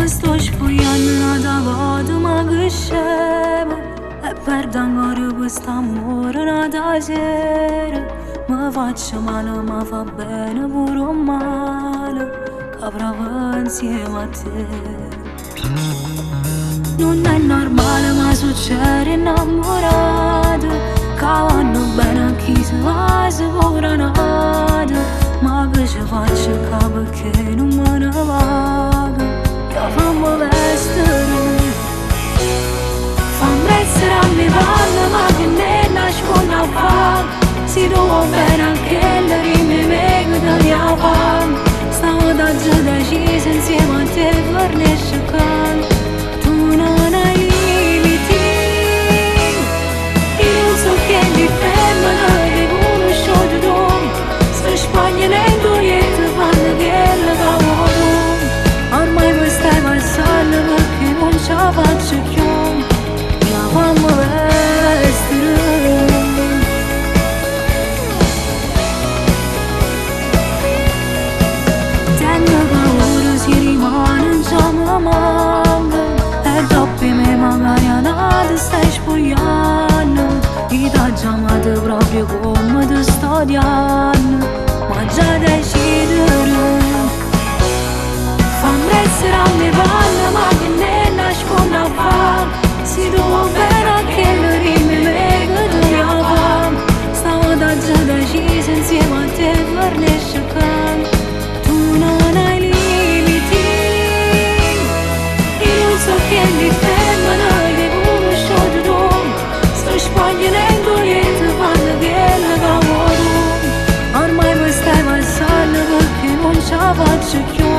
sto sfogliando da vado ma che scemo e perdo ancora quest'amore da sera. Mi faccio male ma fa bene pure un male che provo insieme a te. Non è normale ma succede innamorato, che vanno bene a chi si va si pure nato. Ma che ci faccio qua perché non me ne vago, che fammi vestire, fammi essere a mia panna ma che ne nascondo a fare. Si trova bene anche le rime meglio da mia fame. Stavo da giù decisa insieme a te per ne sciacquare. Tu non hai limiti, io non so che di femmina che conosciuto tu. Sto spagnolendo niente fanno che la cavo tu. Ormai mi stai passando perché non ce la faccio più. Mia mamma vestire, e dopo me magari a nada stai spogliando. Ti da chiamato proprio come ti sto odiando, ma già decidere. Fammi essere a mia panna ma che ne nascondo a fare. Si trova bene anche le rime meglio di mia fame. Stavo da già decisa insieme a te per ne sciacquare. Tu non hai limiti, so che mi femmina che conosciuto tu. Sto spagnolendo niente fanno che la cavo tu. Ormai mi stai passando perché non ce la faccio più.